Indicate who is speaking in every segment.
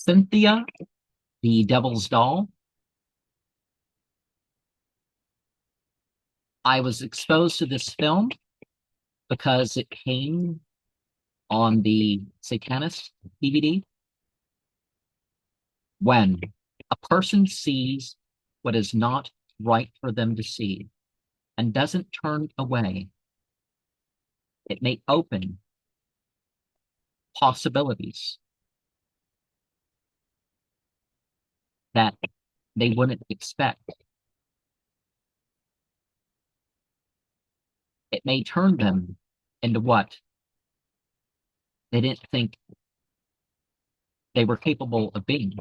Speaker 1: Cynthia, the Devil's Doll. I was exposed to this film because it came on the Satanist DVD. When a person sees what is not right for them to see and doesn't turn away, it may open possibilities that they wouldn't expect. It may turn them into what they didn't think they were capable of being.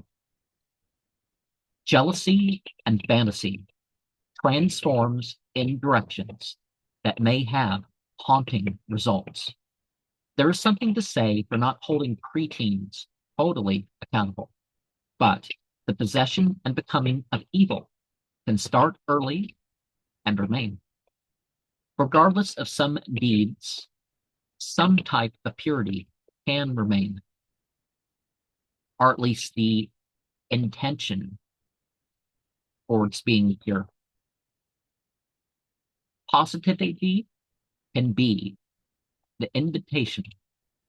Speaker 1: Jealousy and fantasy transforms in directions that may have haunting results. There is something to say for not holding preteens totally accountable, but the possession and becoming of evil can start early and remain. Regardless of some deeds, some type of purity can remain, or at least the intention towards being pure. Positivity can be the invitation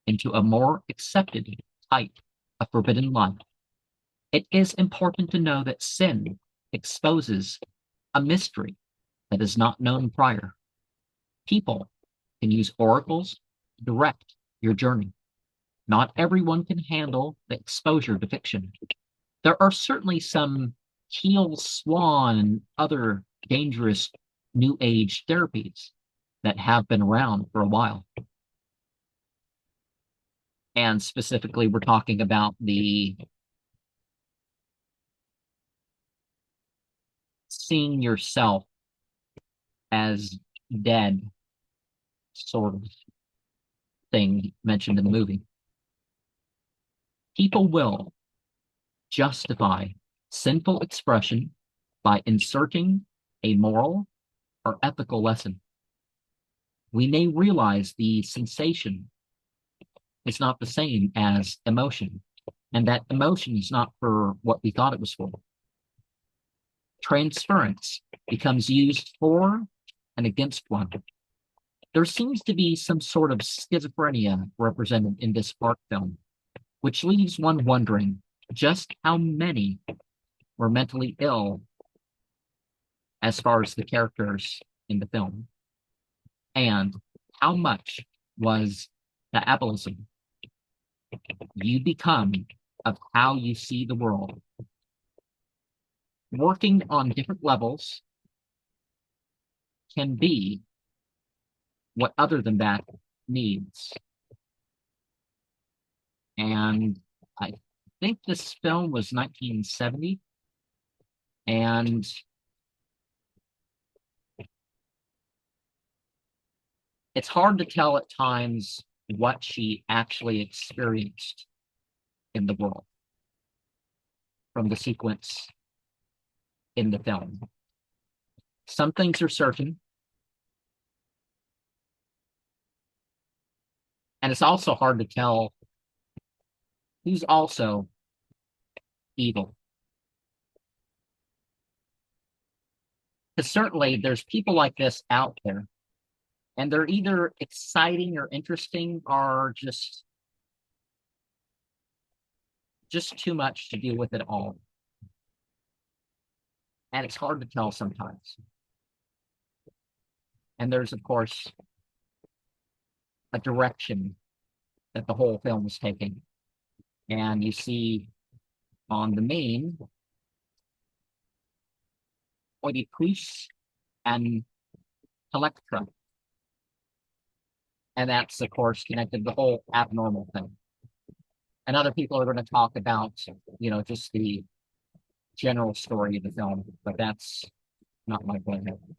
Speaker 1: into a more accepted type of forbidden life. It is important to know that sin exposes a mystery that is not known prior. People can use oracles to direct your journey. Not everyone can handle the exposure to fiction. There are certainly some heel swan and other dangerous new age therapies that have been around for a while. And specifically, we're talking about the seeing yourself as dead sort of thing mentioned in the movie. People will justify sinful expression by inserting a moral or ethical lesson. We may realize the sensation is not the same as emotion, and that emotion is not for what we thought it was for. Transference becomes used for and against one. There seems to be some sort of schizophrenia represented in this art film, which leaves one wondering just how many were mentally ill as far as the characters in the film, and how much was the ableism you become of how you see the world. Working on different levels can be what other than that needs. And I think this film was 1970, and it's hard to tell at times what she actually experienced in the world from the sequence in the film. Some things are certain, and it's also hard to tell who's also evil. Because certainly there's people like this out there, and they're either exciting or interesting or just too much to deal with it all. And it's hard to tell sometimes. And there's, of course, a direction that the whole film is taking. And you see on the main, Oedipus and Electra. And that's, of course, connected to the whole abnormal thing. And other people are going to talk about, just the general story of the film, but that's not my point.